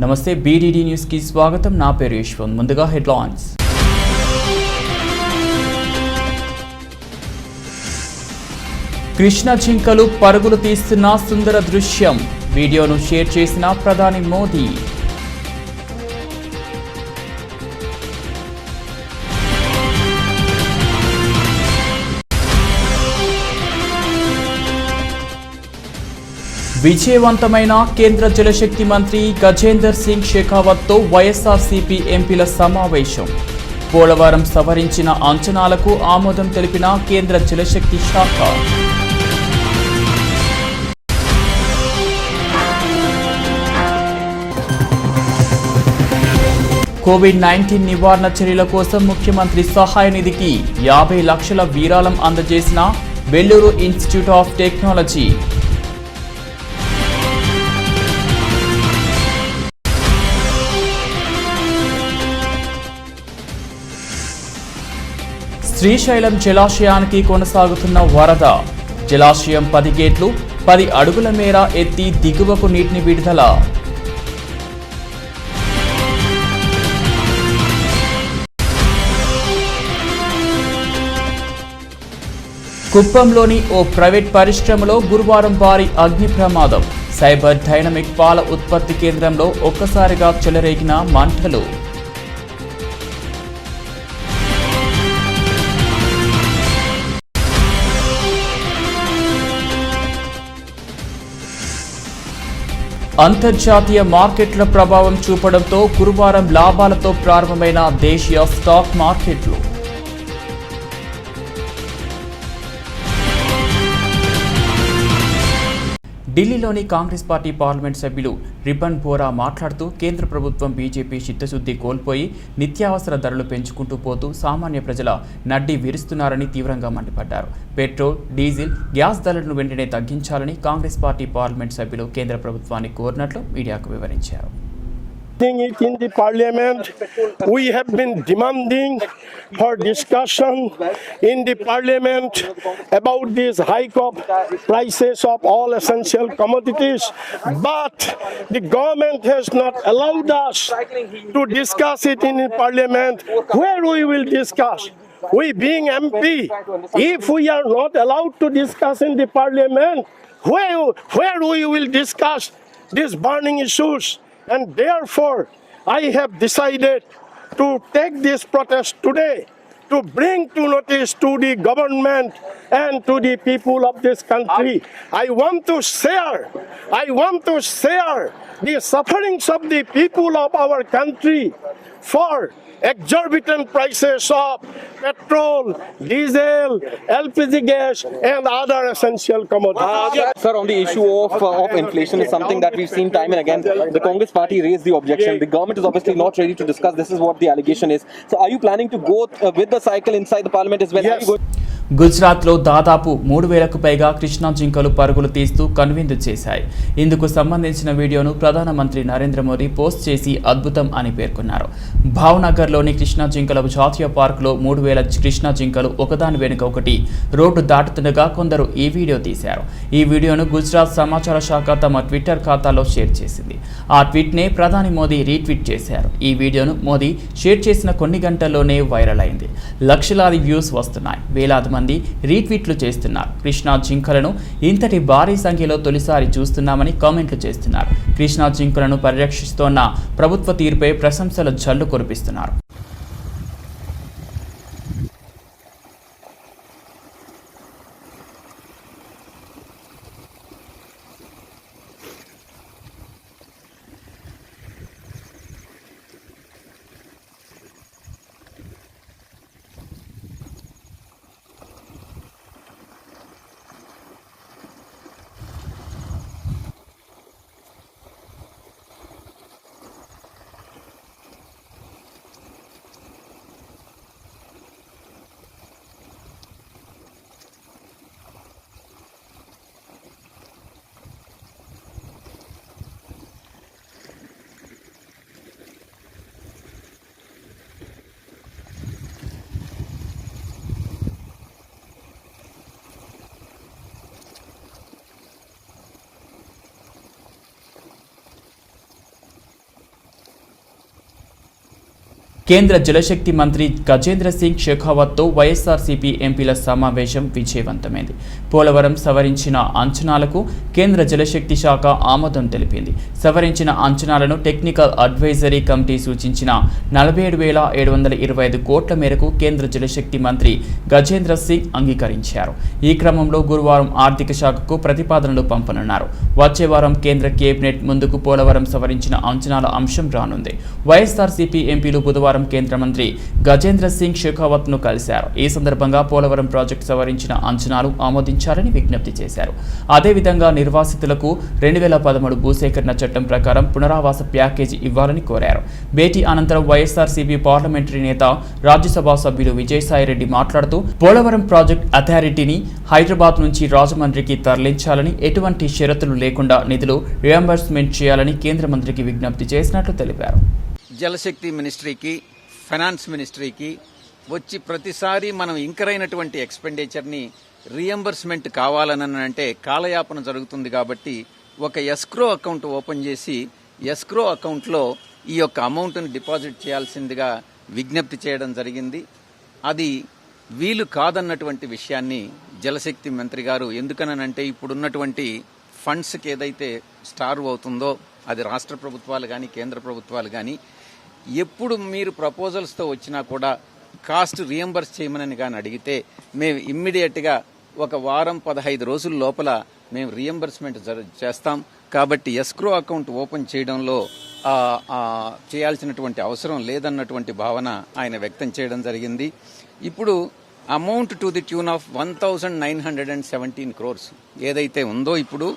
నమస్తే BDD news కి స్వాగతం. నా పేరు యశ్వంత్. ముందుగా హెడ్లైన్స్. కృష్ణ జింకలు పరుగులు తీస్తున్న సుందర దృశ్యం. వీడియోను షేర్ చేసిన ప్రధాని మోదీ. విజయవంతమైన కేంద్ర జలశక్తి మంత్రి గజేందర్ సింగ్ షెకావత్తో వైఎస్ఆర్సీపీ ఎంపీల సమావేశం. పోలవరం సవరించిన అంచనాలకు ఆమోదం తెలిపిన కేంద్ర జలశక్తి శాఖ. కోవిడ్-19 నివారణ చర్యల కోసం ముఖ్యమంత్రి సహాయ నిధికి 50 లక్షల విరాళం అందజేసిన Vellore institute of technology. Srisailam జలాశయానికి కొనసాగుతున్న వరద. జలాశయం 10 గేట్లు 10 అడుగుల మేర ఎత్తి దిగువకు నీటిని విడుదల. కుప్పంలోని ఓ ప్రైవేట్ పరిశ్రమలో గురువారం భారీ అగ్ని ప్రమాదం. సైబర్ డైనమిక్ పాల ఉత్పత్తి కేంద్రంలో ఒక్కసారిగా చెలరేగిన మంటలు. అంతర్జాతీయ మార్కెట్ల ప్రభావం చూపడంతో గురువారం లాభాలతో ప్రారంభమైన దేశీయ స్టాక్ మార్కెట్లు. ఢిల్లీలోని కాంగ్రెస్ పార్టీ పార్లమెంట్ సభ్యులు రిపన్ బోరా మాట్లాడుతూ కేంద్ర ప్రభుత్వం బీజేపీ చిత్తశుద్ధి కోల్పోయి నిత్యావసర ధరలు పెంచుకుంటూ పోతూ సామాన్య ప్రజల నడ్డి విరుస్తున్నారని తీవ్రంగా మండిపడ్డారు. పెట్రోల్, డీజిల్, గ్యాస్ ధరలను వెంటనే తగ్గించాలని కాంగ్రెస్ పార్టీ పార్లమెంట్ సభ్యులు కేంద్ర ప్రభుత్వాన్ని కోరినట్లు మీడియాకు వివరించారు. It in the parliament, we have been demanding for discussion in the parliament about this hike of prices of all essential commodities, but the government has not allowed us to discuss it in the parliament. Where we will discuss? We being MP, if we are not allowed to discuss in the parliament, where we will discuss these burning issues? And therefore, I have decided to take this protest today to bring to notice to the government and to the people of this country. I want to share the sufferings of the people of our country for exorbitant prices of petrol, diesel, LPG gas and other essential commodities. Sir, on the issue of inflation is something that we've seen time and again. The Congress party raised the objection. The government is obviously not ready to discuss. This is what the allegation is. So are you planning to go with the cycle inside the parliament as well? Yes. గుజరాత్లో దాదాపు 3,000కు పైగా కృష్ణా జింకలు పరుగులు తీస్తూ కనువిందు చేశాయి. ఇందుకు సంబంధించిన వీడియోను ప్రధానమంత్రి నరేంద్ర మోదీ పోస్ట్ చేసి అద్భుతం అని పేర్కొన్నారు. భావనగర్లోని కృష్ణా జింకల జాతీయ పార్కులో 3,000 కృష్ణా జింకలు ఒకదాని వెనుక ఒకటి రోడ్డు దాటుతుండగా కొందరు ఈ వీడియో తీశారు. ఈ వీడియోను గుజరాత్ సమాచార శాఖ తమ ట్విట్టర్ ఖాతాలో షేర్ చేసింది. ఆ ట్వీట్నే ప్రధాని మోదీ రీట్వీట్ చేశారు. ఈ వీడియోను మోదీ షేర్ చేసిన కొన్ని గంటల్లోనే వైరల్ అయింది. లక్షలాది వ్యూస్ వస్తున్నాయి. వేలాది మంది రీట్వీట్లు చేస్తున్నారు. కృష్ణా జింకలను ఇంతటి భారీ సంఖ్యలో తొలిసారి చూస్తున్నామని కామెంట్లు చేస్తున్నారు. కృష్ణా జింకలను పరిరక్షిస్తోన్న ప్రభుత్వ తీరుపై ప్రశంసల జల్లు కురిపిస్తున్నారు. కేంద్ర జలశక్తి మంత్రి గజేంద్ర సింగ్ షెకావత్తో వైఎస్ఆర్సీపీ ఎంపీల సమావేశం విజయవంతమైంది. పోలవరం సవరించిన అంచనాలకు కేంద్ర జలశక్తి శాఖ ఆమోదం తెలిపింది. సవరించిన అంచనాలను టెక్నికల్ అడ్వైజరీ కమిటీ సూచించిన 47,725 కోట్ల మేరకు కేంద్ర జలశక్తి మంత్రి గజేంద్ర సింగ్ అంగీకరించారు. ఈ క్రమంలో గురువారం ఆర్థిక శాఖకు ప్రతిపాదనలు పంపనున్నారు. వచ్చే వారం కేంద్ర కేబినెట్ ముందుకు పోలవరం సవరించిన అంచనాల అంశం రానుంది. వైఎస్ఆర్సీపీ ఎంపీలు బుధవారం కేంద్ర మంత్రి గజేంద్ర సింగ్ షెకావత్ ను కలిశారు. ఈ సందర్భంగా పోలవరం ప్రాజెక్టు సవరించిన అంచనాలు ఆమోదించాలని విజ్ఞప్తి చేశారు. అదేవిధంగా నిర్వాసితులకు 2013 భూసేకరణ చట్టం ప్రకారం పునరావాస ప్యాకేజీ ఇవ్వాలని కోరారు. భేటీ అనంతరం వైఎస్ఆర్సీపీ పార్లమెంటరీ నేత, రాజ్యసభ సభ్యులు విజయసాయిరెడ్డి మాట్లాడుతూ పోలవరం ప్రాజెక్ట్ అథారిటీని హైదరాబాద్ నుంచి రాజమండ్రికి తరలించాలని, ఎటువంటి షరతులు లేకుండా నిధులు రియంబర్స్మెంట్ చేయాలని కేంద్ర మంత్రికి విజ్ఞప్తి చేసినట్లు తెలిపారు. జలశక్తి మినిస్ట్రీకి, ఫైనాన్స్ మినిస్ట్రీకి వచ్చి ప్రతిసారి మనం ఇంకరైనటువంటి ఎక్స్పెండిచర్ని రియంబర్స్మెంట్ కావాలని అంటే కాలయాపన జరుగుతుంది. కాబట్టి ఒక ఎస్క్రో అకౌంట్ ఓపెన్ చేసి ఎస్క్రో అకౌంట్లో ఈ యొక్క అమౌంట్ని డిపాజిట్ చేయాల్సిందిగా విజ్ఞప్తి చేయడం జరిగింది. అది వీలు కాదన్నటువంటి విషయాన్ని జలశక్తి మంత్రి గారు, ఎందుకనంటే ఇప్పుడున్నటువంటి ఫండ్స్కి ఏదైతే స్టార్వ్ అవుతుందో అది రాష్ట్ర ప్రభుత్వాలు కానీ కేంద్ర ప్రభుత్వాలు కానీ ఎప్పుడు మీరు ప్రపోజల్స్తో వచ్చినా కూడా కాస్ట్ రియంబర్స్ చేయమని కానీ అడిగితే మేము ఇమ్మీడియట్గా ఒక వారం 15 రోజుల లోపల మేము రియంబర్స్మెంట్ చేస్తాం. కాబట్టి ఎస్క్రో అకౌంట్ ఓపెన్ చేయడంలో చేయాల్సినటువంటి అవసరం లేదన్నటువంటి భావన ఆయన వ్యక్తం చేయడం జరిగింది. ఇప్పుడు amount to the tune of 1917 crores ఏదైతే ఉందో ఇప్పుడు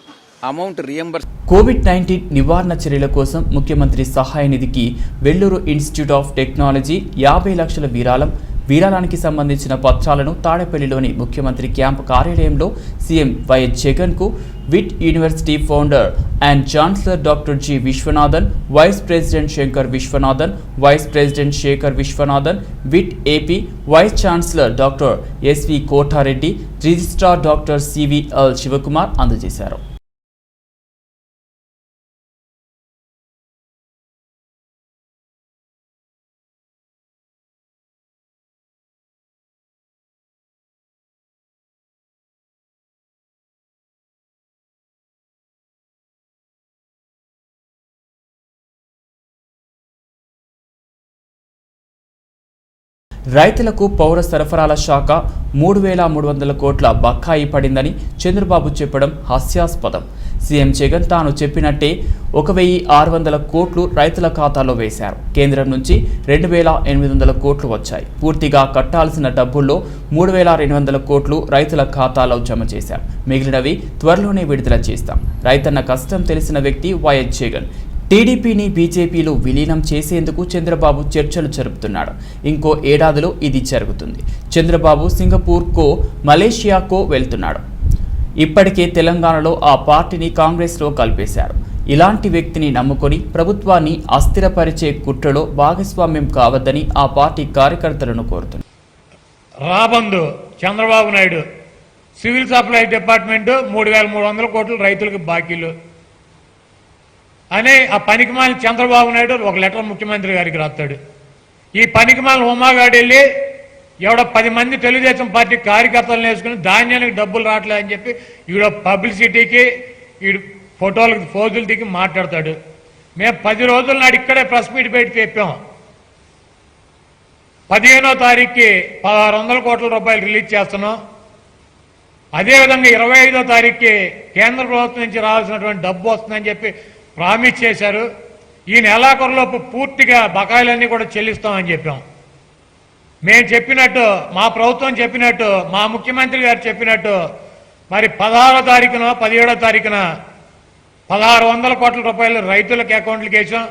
అమౌంట్ రియంబర్స్. కోవిడ్-19 నివారణ చర్యల కోసం ముఖ్యమంత్రి సహాయ నిధికి వెల్లూరు ఇన్స్టిట్యూట్ ఆఫ్ టెక్నాలజీ 50 లక్షల విరాళానికి సంబంధించిన పత్రాలను తాడేపల్లిలోని ముఖ్యమంత్రి క్యాంపు కార్యాలయంలో సీఎం వైఎస్ జగన్కు VIT university founder and chancellor doctor G Viswanathan, vice president Shankar Viswanathan, vice president Sekhar Viswanathan, VIT AP vice chancellor doctor SV Kotareddy, registrar doctor CVL Sivakumar అందజేశారు. రైతులకు పౌర సరఫరాల శాఖ 3,300 కోట్ల బకాయి పడిందని చంద్రబాబు చెప్పడం హాస్యాస్పదం. సీఎం జగన్ తాను చెప్పినట్టే 1,600 కోట్లు రైతుల ఖాతాలో వేశారు. కేంద్రం నుంచి 2,800 కోట్లు వచ్చాయి. పూర్తిగా కట్టాల్సిన డబ్బుల్లో 3,200 కోట్లు రైతుల ఖాతాలో జమ చేశాం. మిగిలినవి త్వరలోనే విడుదల చేస్తాం. రైతన్న కష్టం తెలిసిన వ్యక్తి వైఎస్ జగన్. టీడీపీని బీజేపీలో విలీనం చేసేందుకు చంద్రబాబు చర్చలు జరుపుతున్నాడు. ఇంకో ఏడాదిలో ఇది జరుగుతుంది. చంద్రబాబు సింగపూర్కో మలేషియాకో వెళ్తున్నాడు. ఇప్పటికే తెలంగాణలో ఆ పార్టీని కాంగ్రెస్లో కలిపేశారు. ఇలాంటి వ్యక్తిని నమ్ముకొని ప్రభుత్వాన్ని అస్థిరపరిచే కుట్రలో భాగస్వామ్యం కావద్దని ఆ పార్టీ కార్యకర్తలను కోరుతున్నారు. రాబందు Chandrababu Naidu civil supplies department 3,300 కోట్లు రైతులకు బాకీలు అనే ఆ పనికిమాలిన చంద్రబాబు నాయుడు ఒక లెటర్ ముఖ్యమంత్రి గారికి రాస్తాడు. ఈ పనికిమాలిన ఉమాగాడు వెళ్ళి ఎవడో 10 మంది తెలుగుదేశం పార్టీ కార్యకర్తలను వేసుకుని ధాన్యానికి డబ్బులు రావట్లేదు అని చెప్పి ఈడ పబ్లిసిటీకి ఈడు ఫోటోలకు ఫోజులు దిగి మాట్లాడతాడు. మేము 10 రోజుల నాడు ఇక్కడే ప్రెస్ మీట్ పెట్టి చెప్పాం. 15వ తారీఖుకి 1,600 కోట్ల రూపాయలు రిలీజ్ చేస్తున్నాం. అదేవిధంగా 25వ తారీఖుకి కేంద్ర ప్రభుత్వం నుంచి రావాల్సినటువంటి డబ్బు వస్తుందని చెప్పి ప్రామిస్ చేశారు. ఈ నెలాఖరులోపు పూర్తిగా బకాయిలన్నీ కూడా చెల్లిస్తామని చెప్పాం. మేము చెప్పినట్టు, మా ప్రభుత్వం చెప్పినట్టు, మా ముఖ్యమంత్రి గారు చెప్పినట్టు మరి 16వ తారీఖున 17వ తారీఖున 1,600 కోట్ల రూపాయలు రైతులకు అకౌంట్లకు వేసాం.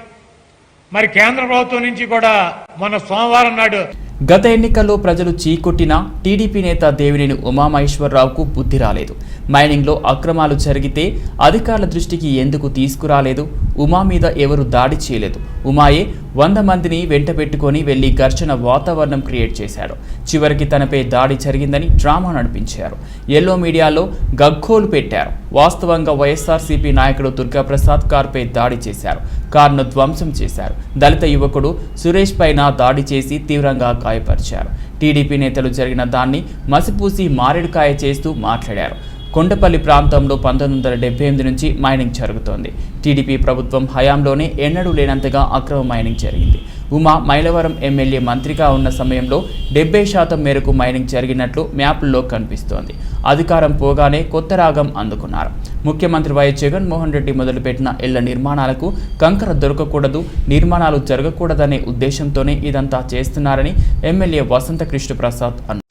మరి కేంద్ర ప్రభుత్వం నుంచి కూడా మొన్న సోమవారం నాడు గత ఎన్నికల్లో ప్రజలు చీకొట్టిన టీడీపీ నేత దేవినేని ఉమామహేశ్వరరావుకు బుద్ధి రాలేదు. మైనింగ్లో అక్రమాలు జరిగితే అధికారుల దృష్టికి ఎందుకు తీసుకురాలేదు? ఉమా మీద ఎవరు దాడి చేయలేదు. ఉమాయే 100 మందిని వెంట పెట్టుకొని వెళ్లి ఘర్షణ వాతావరణం క్రియేట్ చేశాడు. చివరికి తనపై దాడి జరిగిందని డ్రామా నడిపించారు. ఎల్లో మీడియాలో గగ్గోలు పెట్టారు. వాస్తవంగా వైఎస్ఆర్సీపీ నాయకుడు దుర్గాప్రసాద్ కారుపై దాడి చేశారు. కారును ధ్వంసం చేశారు. దళిత యువకుడు సురేష్ పైన దాడి చేసి తీవ్రంగా గాయపరిచారు. టీడీపీ నేతలు జరిగిన దాన్ని మసిపూసి మారేడుకాయ చేస్తూ మాట్లాడారు. కొండపల్లి ప్రాంతంలో 1978 నుంచి మైనింగ్ జరుగుతోంది. టీడీపీ ప్రభుత్వం హయాంలోనే ఎన్నడూ లేనంతగా అక్రమ మైనింగ్ జరిగింది. ఉమా మైలవరం ఎమ్మెల్యే మంత్రిగా ఉన్న సమయంలో 70% మేరకు మైనింగ్ జరిగినట్లు మ్యాప్ల్లో కనిపిస్తోంది. అధికారం పోగానే కొత్త రాగం అందుకున్నారు. ముఖ్యమంత్రి వైఎస్ జగన్మోహన్ రెడ్డి మొదలుపెట్టిన ఇళ్ల నిర్మాణాలకు కంకర దొరకకూడదు, నిర్మాణాలు జరగకూడదనే ఉద్దేశంతోనే ఇదంతా చేస్తున్నారని ఎమ్మెల్యే వసంత కృష్ణప్రసాద్ అన్నారు.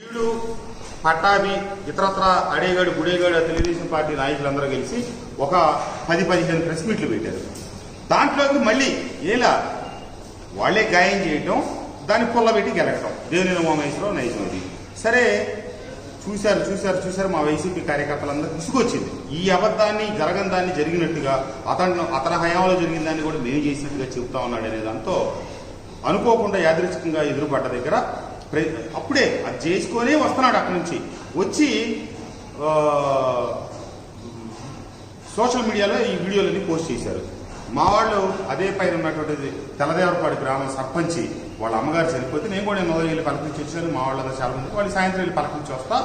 పట్టాభి ఇతరత్ర అడేగాడు గుడేగాడు తెలుగుదేశం పార్టీ నాయకులందరూ కలిసి ఒక 10-15 ప్రెస్ మీట్లు పెట్టారు. దాంట్లోకి మళ్ళీ ఏలా వాళ్లే గాయం చేయటం, దాన్ని పుల్లబెట్టి గెలగటం దేవుని ఉమామహేశ్వరరావు నైజం అది. సరే చూశారు మా వైసీపీ కార్యకర్తలందరూ విసుగొచ్చింది. ఈ అబద్ధాన్ని జరగని దాన్ని జరిగినట్టుగా అతని హయాంలో జరిగిన దాన్ని కూడా మేము చేసినట్టుగా చెబుతా ఉన్నాడు అనే దాంతో అనుకోకుండా యాదృచ్ఛికంగా ఎదురుపడ్డ దగ్గర అప్పుడే అది చేసుకొని వస్తున్నాడు. అక్కడి నుంచి వచ్చి సోషల్ మీడియాలో ఈ వీడియోలన్నీ పోస్ట్ చేశారు. మా వాళ్ళు అదే పైన ఉన్నటువంటి తెల్లదేవరపాడు గ్రామం సర్పంచి వాళ్ళ అమ్మగారు చనిపోతే నేను కూడా మొదలు వెళ్ళి పలకరించి వచ్చాను. మా వాళ్ళందరూ చాలా మంది వాళ్ళు సాయంత్రం వెళ్ళి పలకరించి వస్తా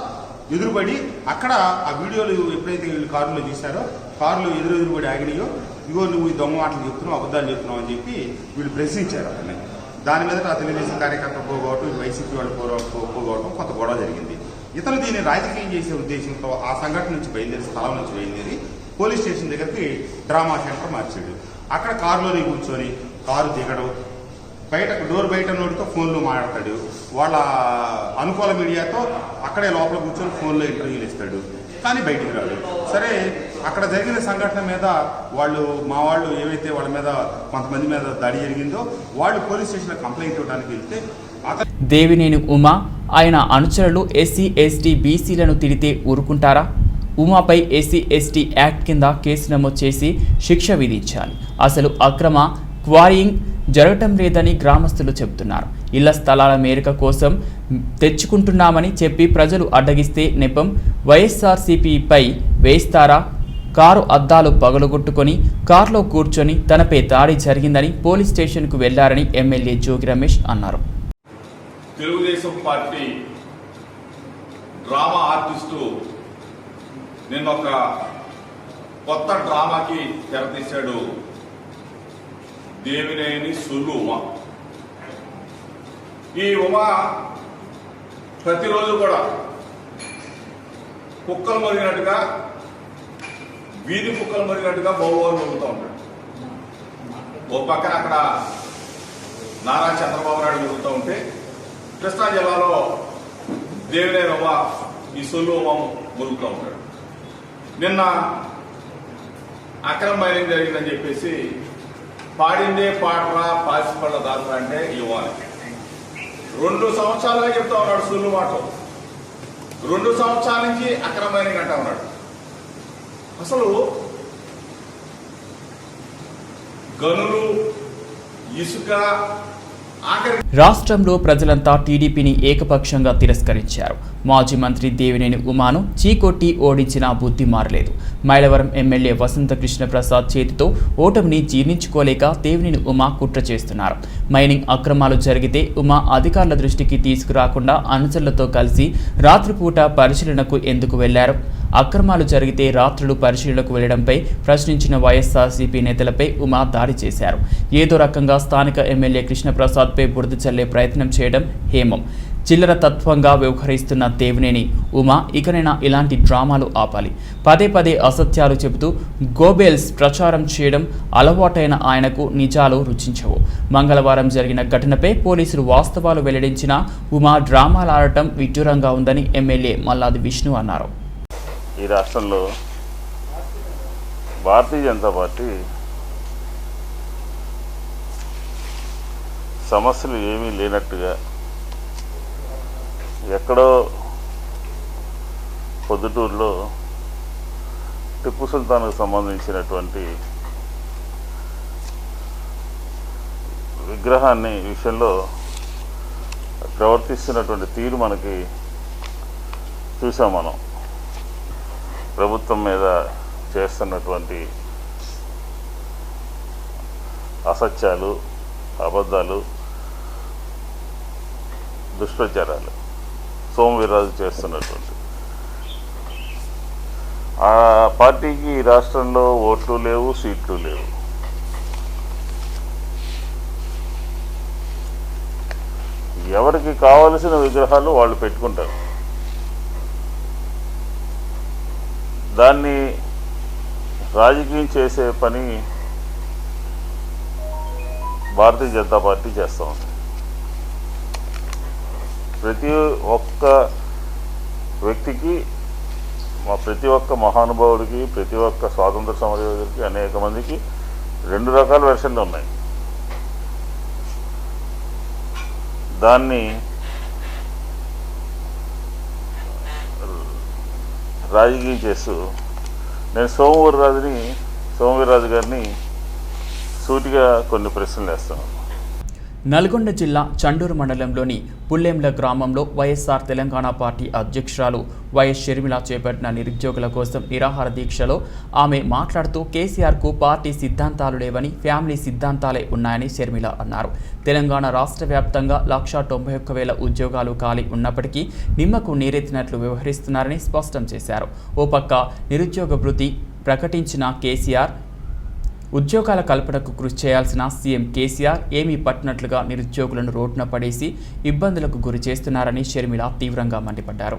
ఎదురుపడి అక్కడ ఆ వీడియోలు ఎప్పుడైతే వీళ్ళు కారులో తీశారో కారులో ఎదురుపడి ఆగినాయో, ఇగో నువ్వు ఈ దొంగ మాటలు చెప్తున్నావు, అబద్ధాలు చెప్తున్నావు అని చెప్పి వీళ్ళు ప్రశ్నించారు అతన్ని. దాని మీద ఆ తెలుగుదేశం కార్యకర్త పోగొట్టడం, వైసీపీ వాళ్ళు పోగొట్టడం కొంత గొడవ జరిగింది. ఇతను దీన్ని రాజకీయం చేసే ఉద్దేశంతో ఆ సంఘటన నుంచి బయలుదేరి స్థలం నుంచి బయలుదేరి పోలీస్ స్టేషన్ దగ్గరికి డ్రామా సెంటర్ మార్చాడు. అక్కడ కారులోనే కూర్చొని కారు దిగడం, డోర్ బయట నోటితో ఫోన్లో మాట్లాడతాడు. వాళ్ళ అనుకూల మీడియాతో అక్కడే లోపల కూర్చొని ఫోన్లో ఇంటర్వ్యూలు ఇస్తాడు, కానీ బయటికి రాడు. సరే అక్కడ జరిగిన సంఘటన మీద మా వాళ్ళు ఏవైతే వాళ్ళ మీద కొంతమంది మీద దాడి జరిగిందో వాళ్ళు పోలీస్ స్టేషన్లో కంప్లైంట్ ఇవ్వడానికి వెళ్తే దేవినేని ఉమా ఆయన అనుచరులు ఎస్సీ ఎస్టీ బీసీలను తిడితే ఊరుకుంటారా? ఉమాపై ఎస్సీ ఎస్టీ యాక్ట్ కింద కేసు నమోదు చేసి శిక్ష విధించాలి. అసలు అక్రమ క్వారీయింగ్ జరగటం లేదని గ్రామస్తులు చెబుతున్నారు. ఇళ్ల స్థలాల మేరక కోసం తెచ్చుకుంటున్నామని చెప్పి ప్రజలు అడ్డగిస్తే నెపం వైఎస్ఆర్సీపీపై వేస్తారా? కారు అద్దాలు పగలగొట్టుకొని కారులో కూర్చొని తనపై దాడి జరిగిందని పోలీస్ స్టేషన్కు వెళ్లారని ఎమ్మెల్యే జోగి రమేష్ అన్నారు. తెలుగుదేశం పార్టీ డ్రామా ఆర్టిస్టు నిన్న ఒక కొత్త డ్రామాకి తెరతీశాడు. దేవినేని సొల్లు ఉమా. ఈ ఉమా ప్రతిరోజు కూడా కుక్కలు మరిగినట్టుగా, వీధి కుక్కలు మరిగినట్టుగా బహువారు మరుగుతూ ఉంటాడు. ఓ పక్కన అక్కడ నారా చంద్రబాబు నాయుడు మరుగుతూ ఉంటే, కృష్ణా జిల్లాలో దేవినేని ఉమా ఈ సొల్లు ఉమా మరుగుతూ ఉంటాడు. నిన్న అక్రమ మైనింగ్ జరిగిందని చెప్పేసి పాడిందే పాటరా పాసిపళ్ళ దాకా అంటే ఇవ్వాలి. 2 సంవత్సరాలుగా చెప్తా ఉన్నాడు సొల్లు మాటలు. 2 సంవత్సరాల నుంచి అక్రమ మైనింగ్ అంటా ఉన్నాడు. అసలు గనులు, ఇసుక, రాష్ట్రంలో ప్రజలంతా టీడీపీని ఏకపక్షంగా తిరస్కరించారు. మాజీ మంత్రి దేవినేని ఉమాను చీకొట్టి ఓడించిన బుద్ధి మారలేదు. మైలవరం ఎమ్మెల్యే వసంత కృష్ణప్రసాద్ చేతితో ఓటమిని జీర్ణించుకోలేక దేవినేని ఉమా కుట్ర చేస్తున్నారు. మైనింగ్ అక్రమాలు జరిగితే ఉమా అధికారుల దృష్టికి తీసుకురాకుండా అనుచరులతో కలిసి రాత్రిపూట పరిశీలనకు ఎందుకు వెళ్లారు? అక్రమాలు జరిగితే రాత్రులు పరిశీలనకు వెళ్లడంపై ప్రశ్నించిన వైఎస్ఆర్సీపీ నేతలపై ఉమా దాడి చేశారు. ఏదో రకంగా స్థానిక ఎమ్మెల్యే కృష్ణప్రసాద్పై బురద చల్లే ప్రయత్నం చేయడం హేమం. చిల్లర తత్వంగా వ్యవహరిస్తున్న దేవినేని ఉమా ఇకనైనా ఇలాంటి డ్రామాలు ఆపాలి. పదే అసత్యాలు చెబుతూ గోబెల్స్ ప్రచారం చేయడం అలవాటైన ఆయనకు నిజాలు రుచించవు. మంగళవారం జరిగిన ఘటనపై పోలీసులు వాస్తవాలు వెల్లడించిన ఉమా డ్రామాలాడటం విడ్డూరంగా ఉందని ఎమ్మెల్యే మల్లాది విష్ణు అన్నారు. ఈ రాష్ట్రంలో భారతీయ జనతా పార్టీ సమస్యలు ఏమీ లేనట్టుగా ఎక్కడో పొద్దుటూరులో టిప్పు సుల్తాన్కు సంబంధించినటువంటి విగ్రహాన్ని విషయంలో ప్రవర్తిస్తున్నటువంటి తీరు మనకి చూసాం. మనం ప్రభుత్వం మీద చేస్తున్నటువంటి అసత్యాలు, అబద్ధాలు, దుష్ప్రచారాలు, సోమవీర్రాజు చేస్తున్నటువంటి ఆ పార్టీకి ఈ రాష్ట్రంలో ఓట్లు లేవు, సీట్లు లేవు. ఎవరికి కావలసిన విగ్రహాలు వాళ్ళు పెట్టుకుంటారు. దాన్ని రాజకీయం చేసే పని భారతీయ జనతా పార్టీ చేస్తూ ఉంది. ప్రతి ఒక్క వ్యక్తికి, ప్రతి ఒక్క మహానుభావుడికి, ప్రతి ఒక్క స్వాతంత్ర సమరయోధుడికి, అనేక మందికి 2 రకాల వెర్షన్లు ఉన్నాయి. దాన్ని రాజకీయం చేస్తూ నేను సోమవీర్రాజు గారిని సూటిగా కొన్ని ప్రశ్నలు వేస్తాను. నల్గొండ జిల్లా చండూరు మండలంలోని పుల్లెంల గ్రామంలో వైఎస్ఆర్ తెలంగాణ పార్టీ అధ్యక్షురాలు వైఎస్ షర్మిల చేపట్టిన నిరుద్యోగుల కోసం నిరాహార దీక్షలో ఆమె మాట్లాడుతూ కేసీఆర్కు పార్టీ సిద్ధాంతాలు లేవని, ఫ్యామిలీ సిద్ధాంతాలే ఉన్నాయని షర్మిల అన్నారు. తెలంగాణ రాష్ట్ర వ్యాప్తంగా 191,000 ఉద్యోగాలు ఖాళీ ఉన్నప్పటికీ నిమ్మకు నీరెత్తినట్లు వ్యవహరిస్తున్నారని స్పష్టం చేశారు. ఓ పక్క నిరుద్యోగ భృతి ప్రకటించిన కేసీఆర్, ఉద్యోగాల కల్పనకు కృషి చేయాల్సిన సీఎం కేసీఆర్ ఏమీ పట్టినట్లుగా నిరుద్యోగులను రోడ్డున పడేసి ఇబ్బందులకు గురి చేస్తున్నారని షర్మిల తీవ్రంగా మండిపడ్డారు.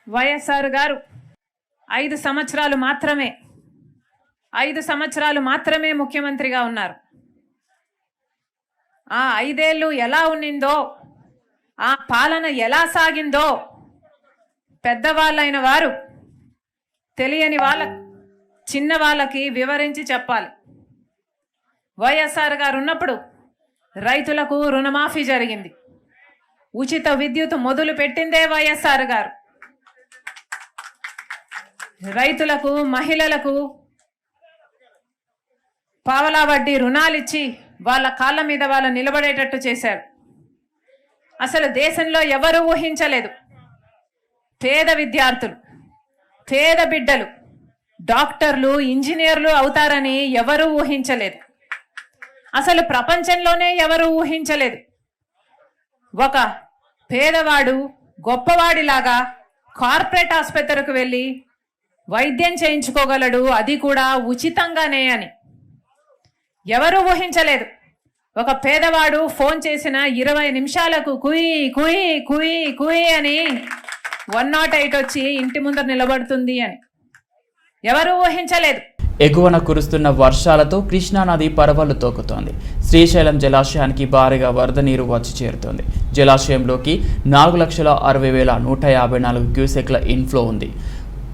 వైఎస్ఆర్ గారు 5 సంవత్సరాలు మాత్రమే ముఖ్యమంత్రిగా ఉన్నారు. ఆ 5 ఏళ్ళు ఎలా ఉన్నిందో, ఆ పాలన ఎలా సాగిందో పెద్దవాళ్ళైన వారు తెలియని చిన్న వాళ్ళకి వివరించి చెప్పాలి. వైఎస్ఆర్ గారు ఉన్నప్పుడు రైతులకు రుణమాఫీ జరిగింది. ఉచిత విద్యుత్ మొదలు పెట్టిందే వైఎస్ఆర్ గారు. రైతులకు, మహిళలకు పావలా వడ్డీ రుణాలిచ్చి వాళ్ళ కాళ్ళ మీద వాళ్ళు నిలబడేటట్టు చేశారు. అసలు దేశంలో ఎవరు ఊహించలేదు పేద విద్యార్థులు, పేద బిడ్డలు డాక్టర్లు, ఇంజనీర్లు అవుతారని ఎవరు ఊహించలేదు. అసలు ప్రపంచంలోనే ఎవరు ఊహించలేదు. ఒక పేదవాడు గొప్పవాడిలాగా కార్పొరేట్ ఆసుపత్రికి వెళ్ళి వైద్యం చేయించుకోగలడు, అది కూడా ఉచితంగానే అని ఎవరు ఊహించలేదు. ఒక పేదవాడు ఫోన్ చేసిన 20 నిమిషాలకు కుయ్ కుయ్ కుయ్ కుయ్ అని 108 వచ్చి ఇంటి ముందర నిలబడుతుంది అని ఎవరు ఊహించలేదు. ఎగువన కురుస్తున్న వర్షాలతో కృష్ణానది పరవళ్లు తోకుతోంది. శ్రీశైలం జలాశయానికి భారీగా వరద నీరు వచ్చి చేరుతోంది. జలాశయంలోకి 4,60,154 క్యూసెక్ల ఇన్ఫ్లో ఉంది.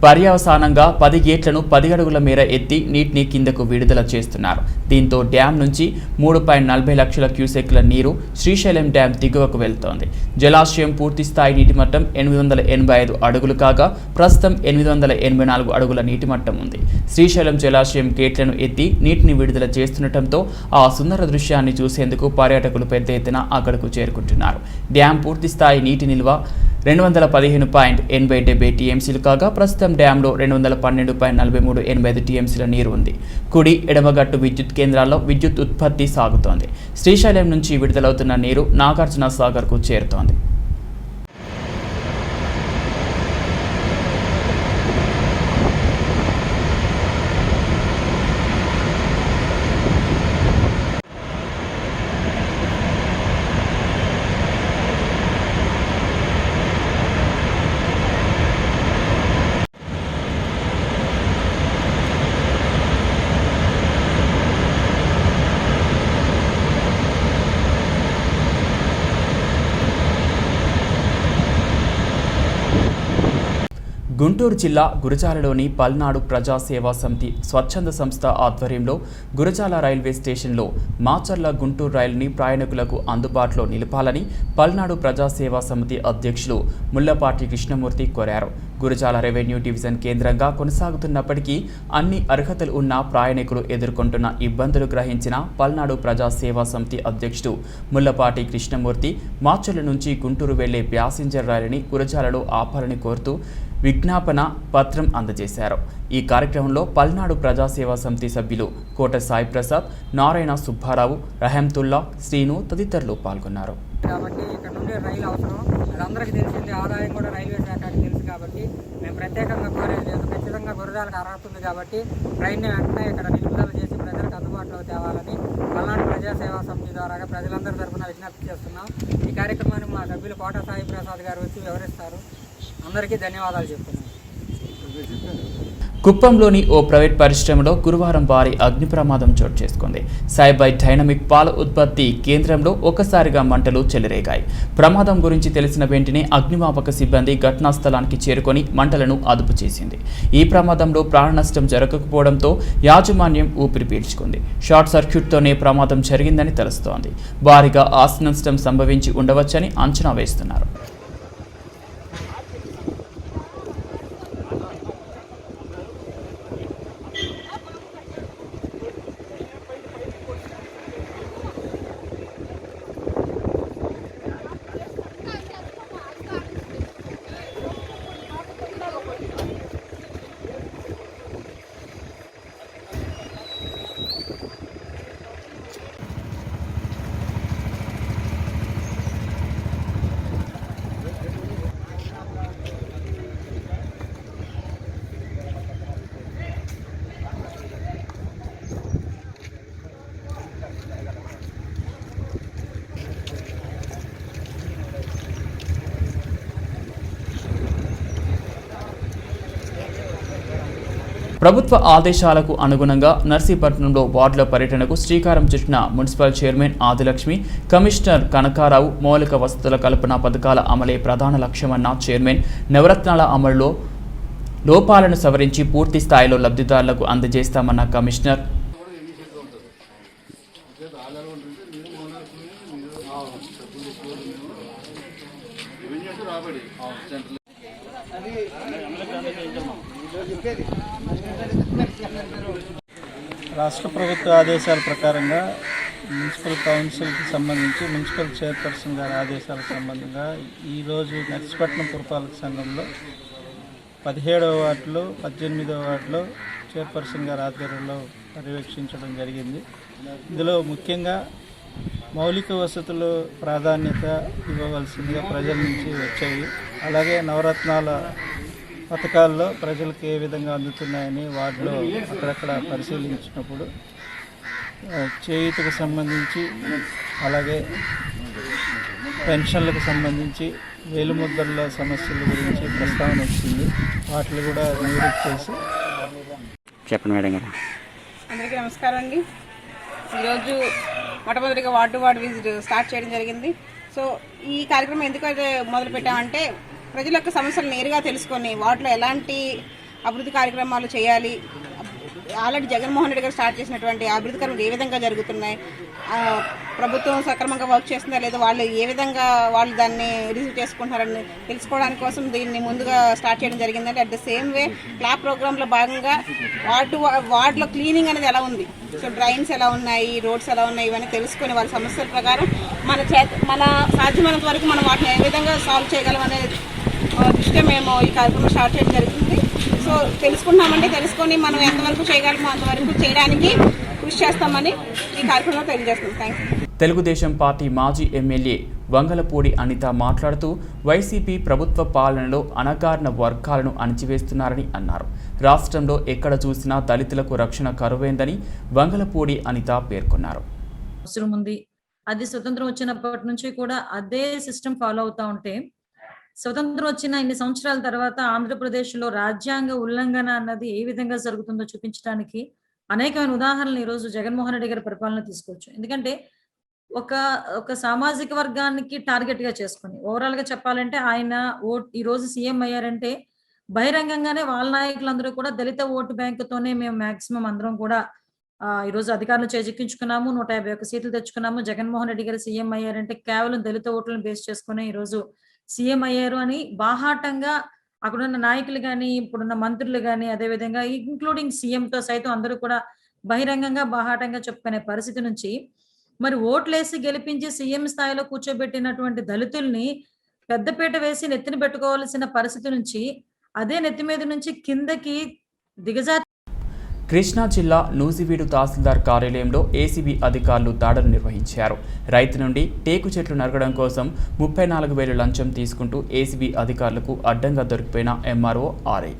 పర్యవసానంగా 10 గేట్లను 10 అడుగుల మేర ఎత్తి నీటిని కిందకు విడుదల చేస్తున్నారు. దీంతో డ్యాం నుంచి 3.40 లక్షల క్యూసెక్ల నీరు శ్రీశైలం డ్యాం దిగువకు వెళ్తోంది. జలాశయం పూర్తి స్థాయి నీటిమట్టం 885 అడుగులు కాగా ప్రస్తుతం 884 అడుగుల నీటిమట్టం ఉంది. శ్రీశైలం జలాశయం గేట్లను ఎత్తి నీటిని విడుదల చేస్తుండటంతో ఆ సుందర దృశ్యాన్ని చూసేందుకు పర్యాటకులు పెద్ద ఎత్తున అక్కడకు చేరుకుంటున్నారు. డ్యాం పూర్తి స్థాయి నీటి నిల్వ 215.87 టీఎంసీలు కాగా ప్రస్తుతం డ్యాంలో 212.4385 టీఎంసీల నీరు ఉంది. కుడి, ఎడమగట్టు విద్యుత్ కేంద్రాల్లో విద్యుత్ ఉత్పత్తి సాగుతోంది. శ్రీశైలం నుంచి విడుదలవుతున్న నీరు నాగార్జున సాగర్కు చేరుతోంది. గుంటూరు జిల్లా గురజాలలోని పల్నాడు ప్రజా సేవా సమితి స్వచ్ఛంద సంస్థ ఆధ్వర్యంలో గురజాల రైల్వే స్టేషన్లో మాచర్ల గుంటూరు రైలుని ప్రయాణికులకు అందుబాటులో నిలపాలని పల్నాడు ప్రజా సేవా సమితి అధ్యక్షులు ముల్లపాటి కృష్ణమూర్తి కోరారు. గురజాల రెవెన్యూ డివిజన్ కేంద్రంగా కొనసాగుతున్నప్పటికీ అన్ని అర్హతలు ఉన్న ప్రయాణికులు ఎదుర్కొంటున్న ఇబ్బందులు గ్రహించిన పల్నాడు ప్రజా సేవా సమితి అధ్యక్షుడు ముల్లపాటి కృష్ణమూర్తి మాచర్ల నుంచి గుంటూరు వెళ్లే ప్యాసింజర్ రైలుని గురజాలలో ఆపాలని కోరుతూ విజ్ఞాపన పత్రం అందజేశారు. ఈ కార్యక్రమంలో పల్నాడు ప్రజా సేవా సమితి సభ్యులు కోట సాయి ప్రసాద్, నారాయణ సుబ్బారావు, రహంతుల్లా, శ్రీను తదితరులు పాల్గొన్నారు. కాబట్టి ఇక్కడ నుండి రైలు అవసరం అది అందరికీ తెలిసింది. ఆదాయం కూడా రైల్వే శాఖకి తెలుసు కాబట్టి మేము ప్రత్యేకంగా కోరేది లేదు. ఖచ్చితంగా గురజాలకు అర్హత ఉంది కాబట్టి ట్రైన్ని వెంటనే ఇక్కడ నిలుపుదల చేసి ప్రజలకు అందుబాటులో తేవాలని పల్నాడు ప్రజా సేవా సమితి ద్వారా ప్రజలందరి తరఫున విజ్ఞప్తి చేస్తున్నాం. ఈ కార్యక్రమాన్ని మా సభ్యులు కోట సాయి ప్రసాద్ గారు వచ్చి వివరిస్తారు. అందరికీ ధన్యవాదాలు చెప్తున్నాను. కుప్పంలోని ఓ ప్రైవేట్ పరిశ్రమలో గురువారం భారీ అగ్ని ప్రమాదం చోటు చేసుకుంది. సైబై డైనమిక్ పాల ఉత్పత్తి కేంద్రంలో ఒక్కసారిగా మంటలు చెలరేగాయి. ప్రమాదం గురించి తెలిసిన వెంటనే అగ్నిమాపక సిబ్బంది ఘటనా స్థలానికి చేరుకొని మంటలను అదుపు చేసింది. ఈ ప్రమాదంలో ప్రాణ నష్టం జరగకపోవడంతో యాజమాన్యం ఊపిరి పీల్చుకుంది. షార్ట్ సర్క్యూట్తోనే ప్రమాదం జరిగిందని తెలుస్తోంది. భారీగా ఆస్తి నష్టం సంభవించి ఉండవచ్చని అంచనా వేస్తున్నారు. ప్రభుత్వ ఆదేశాలకు అనుగుణంగా నర్సీపట్నంలో వార్డుల పర్యటనకు శ్రీకారం చుట్టిన municipal chairman Adilakshmi, commissioner Kanakarao మౌలిక వసతుల కల్పన పథకాల అమలే ప్రధాన లక్ష్యమన్న చైర్మన్ నవరత్నాల అమలులో లోపాలను సవరించి పూర్తి స్థాయిలో లబ్ధిదారులకు అందజేస్తామన్న కమిషనర్ రాష్ట్ర ప్రభుత్వ ఆదేశాల ప్రకారంగా మున్సిపల్ కౌన్సిల్కి సంబంధించి మున్సిపల్ చైర్పర్సన్ గారి ఆదేశాలకు సంబంధంగా ఈరోజు నర్సీపట్నం పురపాలక సంఘంలో 17వ వార్డులో 18వ వార్డులో చైర్పర్సన్ గారి ఆధ్వర్యంలో పర్యవేక్షించడం జరిగింది. ఇందులో ముఖ్యంగా మౌలిక వసతులు ప్రాధాన్యత ఇవ్వవలసిందిగా ప్రజల నుంచి వచ్చాయి. అలాగే నవరత్నాల పథకాల్లో ప్రజలకు ఏ విధంగా అందుతున్నాయని వార్డులో అక్కడక్కడ పరిశీలించినప్పుడు చేయూతకు సంబంధించి అలాగే పెన్షన్లకు సంబంధించి వేలుముద్రల సమస్యల గురించి ప్రస్తావన వచ్చింది. వాటిని కూడా నివృత్తి చేసి చెప్పండి మేడం గారు. అందరికీ నమస్కారం అండి. ఈరోజు మొట్టమొదటిగా వార్డు విజిట్ స్టార్ట్ చేయడం జరిగింది. సో ఈ కార్యక్రమం ఎందుకైతే మొదలు పెట్టామంటే ప్రజల యొక్క సమస్యలు నేరుగా తెలుసుకొని వాటిలో ఎలాంటి అభివృద్ధి కార్యక్రమాలు చేయాలి, ఆల్రెడీ జగన్మోహన్ రెడ్డి గారు స్టార్ట్ చేసినటువంటి అభివృద్ధి కార్యక్రమాలు ఏ విధంగా జరుగుతున్నాయి, ప్రభుత్వం సక్రమంగా వర్క్ చేస్తుందా లేదా, వాళ్ళు ఏ విధంగా వాళ్ళు దాన్ని రిసీవ్ చేసుకుంటున్నారని తెలుసుకోవడానికి కోసం దీన్ని ముందుగా స్టార్ట్ చేయడం జరిగిందండి. At the same way clap ప్రోగ్రాంలో భాగంగా వార్డులో క్లీనింగ్ అనేది ఎలా ఉంది, సో డ్రైన్స్ ఎలా ఉన్నాయి, రోడ్స్ ఎలా ఉన్నాయి, ఇవన్నీ తెలుసుకొని వాళ్ళ సమస్యల ప్రకారం మన సాధ్యమైనంత వరకు మనం వాటిని ఏ విధంగా సాల్వ్ చేయగలం అనే దృష్ట్యా మేము ఈ కార్యక్రమం స్టార్ట్ చేయడం జరుగుతుంది. సో తెలుసుకున్నామంటే తెలుసుకొని మనం ఎంతవరకు చేయగలమో అంతవరకు చేయడానికి కృషి చేస్తామని ఈ కార్యక్రమంలో తెలియజేస్తున్నాం. థ్యాంక్స్. తెలుగుదేశం పార్టీ మాజీ ఎమ్మెల్యే వంగలపూడి అనిత మాట్లాడుతూ వైసీపీ ప్రభుత్వ పాలనలో అణగారిన వర్గాలను అణచివేస్తున్నారని అన్నారు. రాష్ట్రంలో ఎక్కడ చూసినా దళితులకు రక్షణ కరువైందని వంగలపూడి అనిత పేర్కొన్నారు. అవసరం ఉంది. అది స్వతంత్రం వచ్చినప్పటి నుంచి కూడా అదే సిస్టమ్ ఫాలో అవుతా ఉంటే స్వతంత్రం వచ్చిన ఇన్ని సంవత్సరాల తర్వాత ఆంధ్రప్రదేశ్లో రాజ్యాంగ ఉల్లంఘన అన్నది ఏ విధంగా జరుగుతుందో చూపించడానికి అనేకమైన ఉదాహరణలు ఈరోజు జగన్మోహన్ రెడ్డి గారి పరిపాలన తీసుకోవచ్చు. ఎందుకంటే ఒక సామాజిక వర్గానికి టార్గెట్ గా చేసుకుని ఓవరాల్ గా చెప్పాలంటే ఆయన ఈ రోజు సీఎం అయ్యారంటే బహిరంగంగానే వాళ్ళ నాయకులందరూ కూడా దళిత ఓటు బ్యాంకుతోనే మేము మాక్సిమం అందరం కూడా ఈరోజు అధికారులు చేజిక్కించుకున్నాము, 151 సీట్లు తెచ్చుకున్నాము. జగన్మోహన్ రెడ్డి గారు సీఎం అయ్యారంటే కేవలం దళిత ఓట్లను బేస్ చేసుకుని ఈరోజు సీఎం అయ్యారు అని బాహాటంగా అక్కడున్న నాయకులు కానీ, ఇప్పుడున్న మంత్రులు కానీ, అదేవిధంగా ఇంక్లూడింగ్ సీఎంతో సైతం అందరూ కూడా బహిరంగంగా బాహాటంగా చెప్పుకునే పరిస్థితి నుంచి మరి ఓట్లేసి గెలిపించి సీఎం స్థాయిలో కూర్చోబెట్టినటువంటి దళితుల్ని పెద్దపీట వేసి నెత్తిన పెట్టుకోవాల్సిన పరిస్థితి నుంచి అదే నెత్తి మీద నుంచి కిందకి దిగజారి. కృష్ణా జిల్లా నూజివీడు తహసీల్దార్ కార్యాలయంలో ఏసీబీ అధికారులు దాడులు నిర్వహించారు. రైతు నుండి టేకు చెట్లు నరకడం కోసం 34,000 లంచం తీసుకుంటూ ఏసీబీ అధికారులకు అడ్డంగా దొరికిపోయిన ఎంఆర్ఓ ఆర్ఐ.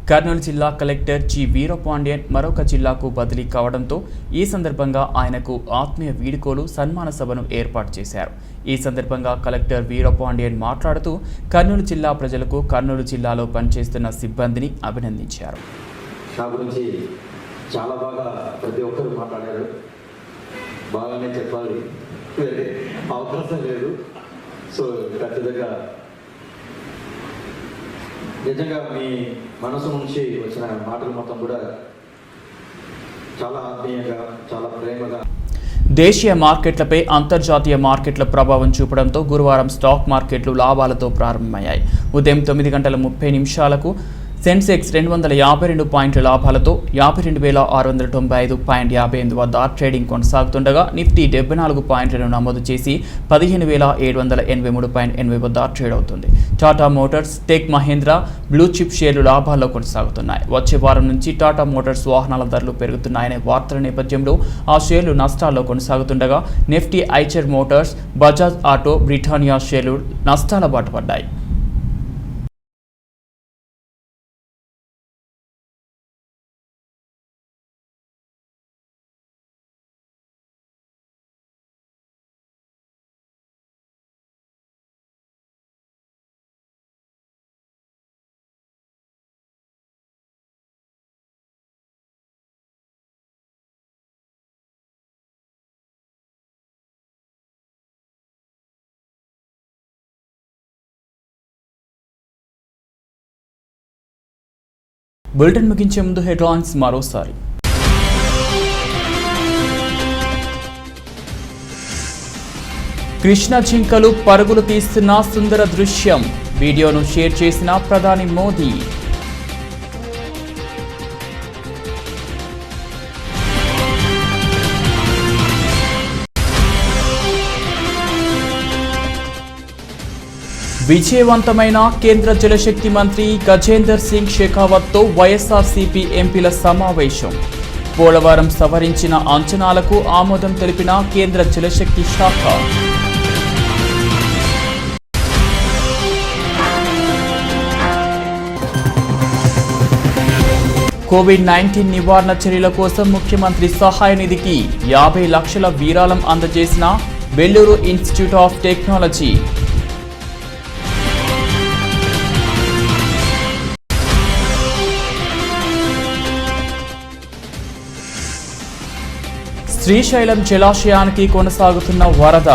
కర్నూలు జిల్లా కలెక్టర్ జి వీరపాండ్యన్ మరొక జిల్లాకు బదిలీ కావడంతో ఈ సందర్భంగా ఆయనకు ఆత్మీయ వీడ్కోలు సన్మాన సభను ఏర్పాటు చేశారు. ఈ సందర్భంగా కలెక్టర్ వీరపాండ్యన్ మాట్లాడుతూ కర్నూలు జిల్లా ప్రజలకు కర్నూలు జిల్లాలో పనిచేస్తున్న సిబ్బందిని అభినందించారు. నా గురించి చాలా బాగా ప్రతి ఒక్కరు మాట్లాడారు. బాగానే చెప్పాలి, అవకాశం లేదు. సో ఖచ్చితంగా నిజంగా మీ మనసు నుంచి వచ్చిన మాటలు మొత్తం కూడా చాలా ఆత్మీయంగా, చాలా ప్రేమగా. దేశీయ మార్కెట్లపై అంతర్జాతీయ మార్కెట్ల ప్రభావం చూపడంతో గురువారం స్టాక్ మార్కెట్లు లాభాలతో ప్రారంభమయ్యాయి. ఉదయం 9:30 సెన్సెక్స్ 252 పాయింట్ల లాభాలతో 52,695.58 వద్ద ట్రేడింగ్ కొనసాగుతుండగా నిఫ్టీ 74 పాయింట్లను నమోదు చేసి 15,783.80 వద్ద ట్రేడ్ అవుతుంది. Tata Motors, tech Mahindra, blue chip షేర్లు లాభాల్లో కొనసాగుతున్నాయి. వచ్చే వారం నుంచి టాటా మోటార్స్ వాహనాల ధరలు పెరుగుతున్నాయనే వార్తల నేపథ్యంలో ఆ షేర్లు నష్టాల్లో కొనసాగుతుండగా Nifty, Eicher Motors, Bajaj auto, Britannia షేర్లు నష్టాల బాట పడ్డాయి. బులెటిన్ ముగించే ముందు హెడ్లైన్స్ మరోసారి. కృష్ణా జింకలు పరుగులు తీస్తున్న సుందర దృశ్యం, వీడియోను షేర్ చేసిన ప్రధాని మోదీ. విజయవంతమైన కేంద్ర జలశక్తి మంత్రి గజేందర్ సింగ్ షెకావత్తో వైఎస్ఆర్సీపీ ఎంపీల సమావేశం. పోలవరం సవరించిన అంచనాలకు ఆమోదం తెలిపిన కేంద్ర జలశక్తి శాఖ. కోవిడ్-19 నివారణ చర్యల కోసం ముఖ్యమంత్రి సహాయ నిధికి 50 లక్షల విరాళం అందజేసిన Vellore institute of technology. Srisailam జలాశయానికి కొనసాగుతున్న వరద.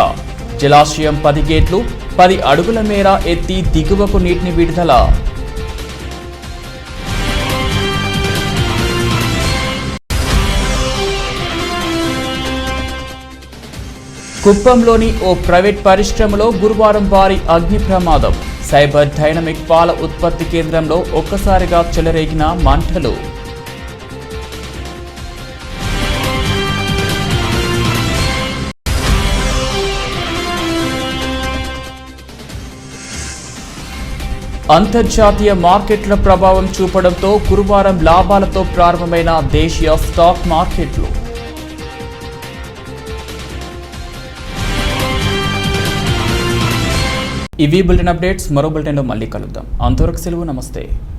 జలాశయం 10 గేట్లు 10 అడుగుల మేర ఎత్తి దిగువకు నీటిని విడుదల. కుప్పంలోని ఓ ప్రైవేట్ పరిశ్రమలో గురువారం భారీ అగ్ని ప్రమాదం. సైబర్ డైనమిక్ పాల ఉత్పత్తి కేంద్రంలో ఒక్కసారిగా చెలరేగిన మంటలు. అంతర్జాతీయ మార్కెట్ల ప్రభావం చూపడంతో గురువారం లాభాలతో ప్రారంభమైన దేశీయ స్టాక్ మార్కెట్లు. ఇవి బులెటిన్ అప్డేట్స్. మరో బులెటిన్లో మళ్ళీ కలుద్దాం. అంతవరకు సెలవు. నమస్తే.